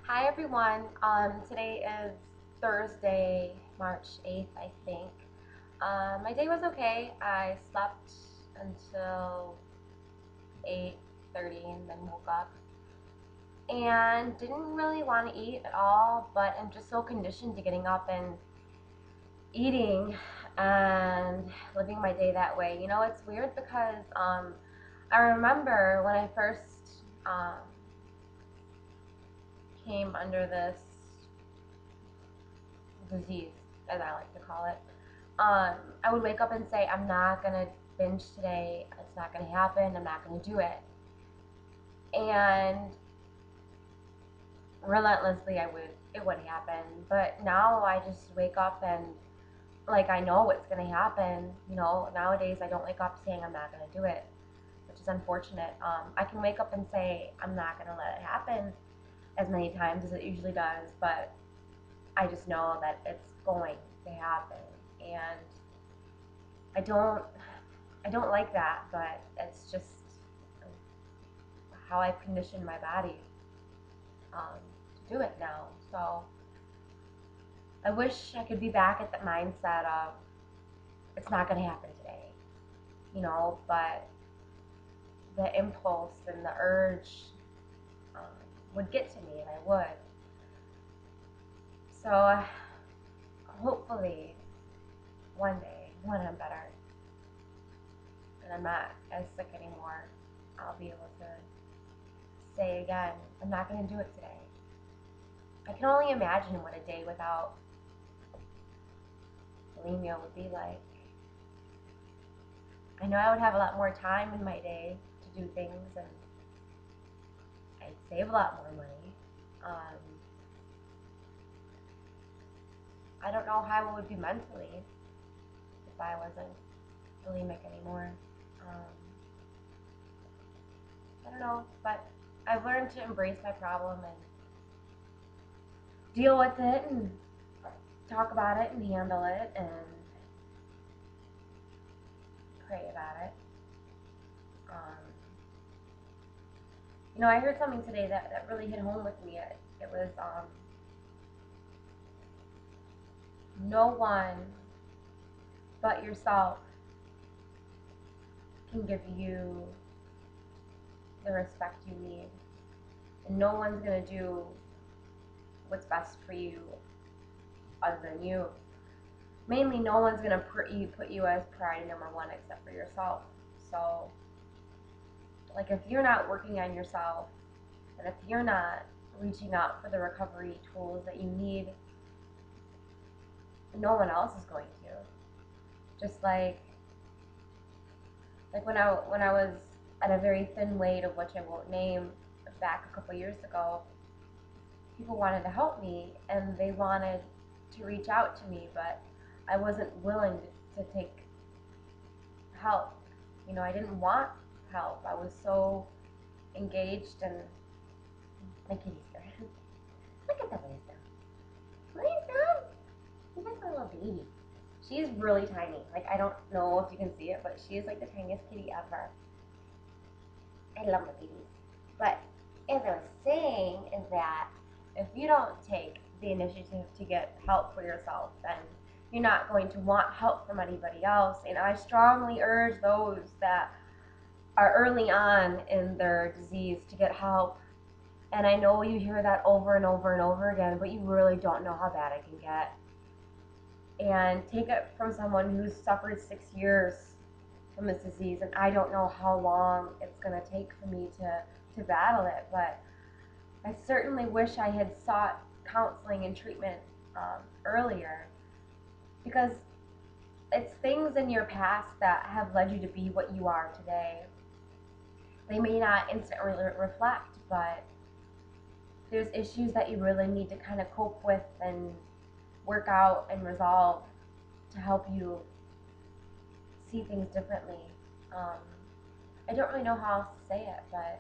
Hi everyone. Today is Thursday, March 8th, I think. My day was okay. I slept until 8:30 and then woke up and didn't really want to eat at all, but I'm just so conditioned to getting up and eating and living my day that way. You know, it's weird because I remember when I first um, came under this disease, as I like to call it. I would wake up and say, I'm not gonna binge today. It's not gonna happen. I'm not gonna do it. And relentlessly, it would happen. But now I just wake up and like I know what's gonna happen. You know, nowadays I don't wake up saying I'm not gonna do it, which is unfortunate. I can wake up and say I'm not gonna let it happen as many times as it usually does, but I just know that it's going to happen, and I don't I don't like that, but it's just how I've conditioned my body to do it now. So I wish I could be back at the mindset of it's not going to happen today, you know, but the impulse and the urge um, would get to me, and I would. So hopefully one day, when I'm better and I'm not as sick anymore, I'll be able to say again, I'm not going to do it today. I can only imagine what a day without bulimia would be like. I know I would have a lot more time in my day to do things, and I'd save a lot more money. Um, I don't know how it would be mentally if I wasn't bulimic anymore. Um, I don't know, but I've learned to embrace my problem and deal with it and talk about it and handle it and pray about it. Um, you know, I heard something today that really hit home with me. It was no one but yourself can give you the respect you need. And no one's going to do what's best for you other than you. Mainly, no one's going to put you as priority number one except for yourself. So, like, if you're not working on yourself, and if you're not reaching out for the recovery tools that you need, no one else is going to. Just like when I was at a very thin weight of which I won't name back a couple years ago, people wanted to help me and they wanted to reach out to me, but I wasn't willing to take help. You know, I didn't want help. I was so engaged, and my kitty's here. Look at the wisdom. Wisdom! She's like a little baby. She's really tiny. Like, I don't know if you can see it, but she is like the tiniest kitty ever. I love my babies. But as I was saying, is that if you don't take the initiative to get help for yourself, then you're not going to want help from anybody else. And I strongly urge those that are early on in their disease to get help. And I know you hear that over and over and over again, but you really don't know how bad it can get. And take it from someone who's suffered 6 years from this disease, and I don't know how long it's going to take for me to battle it, but I certainly wish I had sought counseling and treatment earlier, because it's things in your past that have led you to be what you are today. They may not instantly reflect, but there's issues that you really need to kind of cope with and work out and resolve to help you see things differently. Um, I don't really know how else to say it, but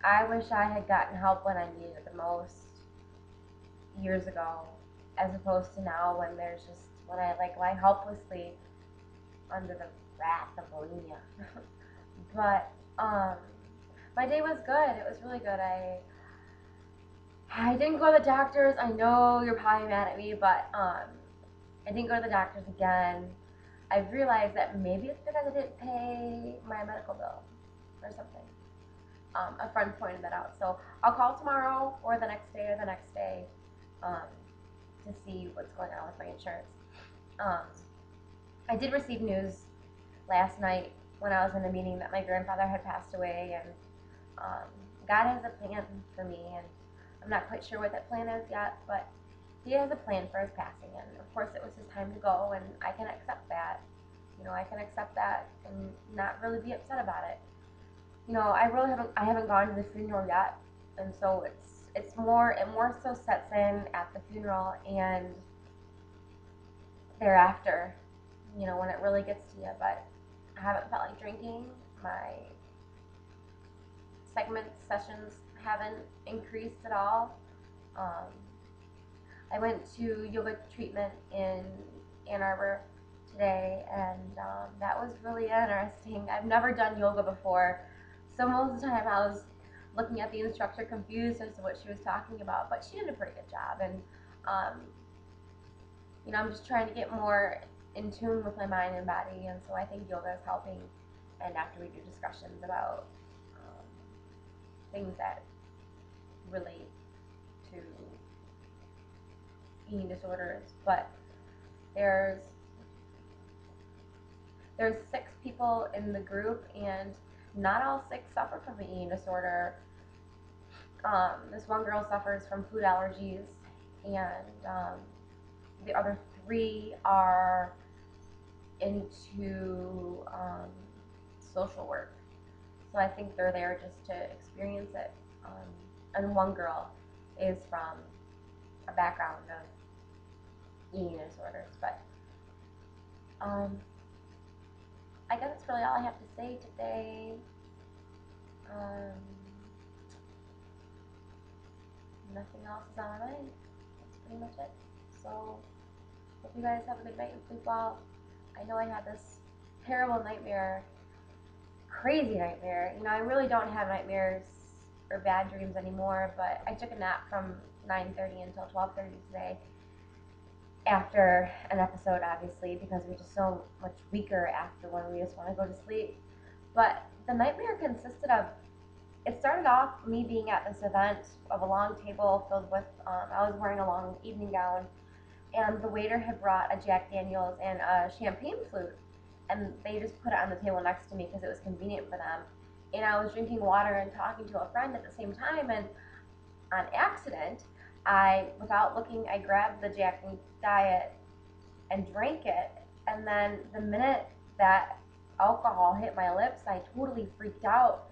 I wish I had gotten help when I needed it the most years ago, as opposed to now when I like lie helplessly under the wrath of bulimia. But my day was good. It was really good. I didn't go to the doctors. I know you're probably mad at me, but I didn't go to the doctors again. I've realized that maybe it's because I didn't pay my medical bill or something. A friend pointed that out. So I'll call tomorrow or the next day um, to see what's going on with my insurance. Um, I did receive news last night when I was in a meeting that my grandfather had passed away, and um, God has a plan for me, and I'm not quite sure what that plan is yet, but He has a plan for his passing, and of course it was his time to go, and I can accept that. I can accept that and not really be upset about it. I haven't gone to the funeral yet, and so it more so sets in at the funeral and thereafter, when it really gets to you. But I haven't felt like drinking. My segment sessions haven't increased at all. Um, I went to yoga treatment in Ann Arbor today, and that was really interesting. I've never done yoga before, so most of the time I was looking at the instructor confused as to what she was talking about, but she did a pretty good job. And um, I'm just trying to get more in tune with my mind and body, and so I think yoga is helping. And after we do discussions about things that relate to eating disorders, but there's 6 people in the group, and not all 6 suffer from an eating disorder. This one girl suffers from food allergies, and the other 3 are into social work. So I think they're there just to experience it. And one girl is from a background of eating disorders. But I guess that's really all I have to say today. Nothing else is on my mind. That's pretty much it. So hope you guys have a good night and sleep well. I know I had this terrible nightmare, crazy nightmare. I really don't have nightmares or bad dreams anymore, but I took a nap from 9:30 until 12:30 today after an episode, obviously, because we're just so much weaker after when we just want to go to sleep. But the nightmare consisted of, it started off me being at this event of a long table filled with, I was wearing a long evening gown, and the waiter had brought a Jack Daniels and a champagne flute, and they just put it on the table next to me because it was convenient for them. And I was drinking water and talking to a friend at the same time, and on accident, without looking, I grabbed the Jack Diet and drank it, and then the minute that alcohol hit my lips, I totally freaked out,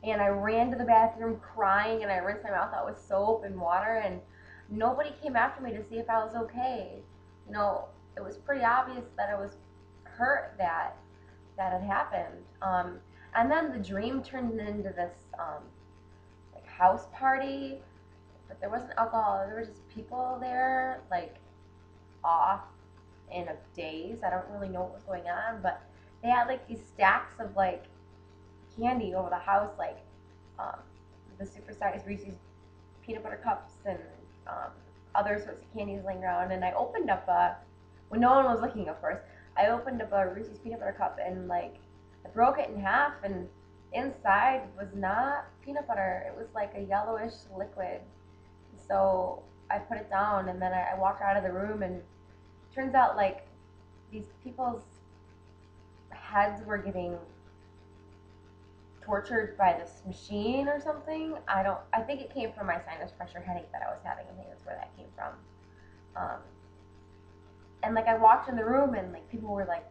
and I ran to the bathroom crying, and I rinsed my mouth out with soap and water, and nobody came after me to see if I was okay. It was pretty obvious that I was hurt that had happened. And then the dream turned into this like house party, but there wasn't alcohol. There were just people there, like off in a daze. I don't really know what was going on, but they had like these stacks of like candy over the house, like the supersized Reese's peanut butter cups and other sorts of candies laying around. And I opened up when no one was looking, of course. I opened up a Reese's peanut butter cup, and like I broke it in half, and inside was not peanut butter. It was like a yellowish liquid. So I put it down, and then I walked out of the room, and it turns out like these people's heads were getting tortured by this machine or something. I think it came from my sinus pressure headache that I was having. I think that's where that came from. And like I walked in the room, and like people were like,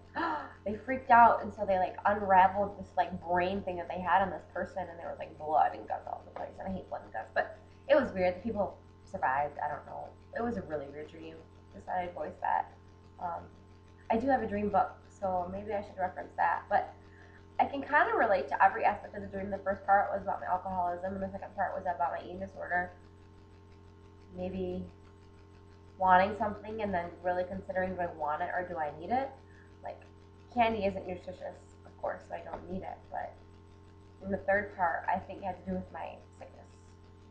they freaked out, and so they like unraveled this like brain thing that they had on this person, and there was like blood and guts all over the place. And I hate blood and guts, but it was weird. The people survived. I don't know. It was a really weird dream. Just thought I'd voice that. I do have a dream book, so maybe I should reference that. But I can kind of relate to every aspect of the dream. The first part was about my alcoholism, and the second part was about my eating disorder. Maybe wanting something and then really considering, do I want it or do I need it? Like, candy isn't nutritious, of course, so I don't need it. But in the third part, I think it had to do with my sickness.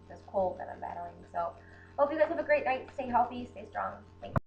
this cold that I'm battling. So hope you guys have a great night. Stay healthy, stay strong. Thanks.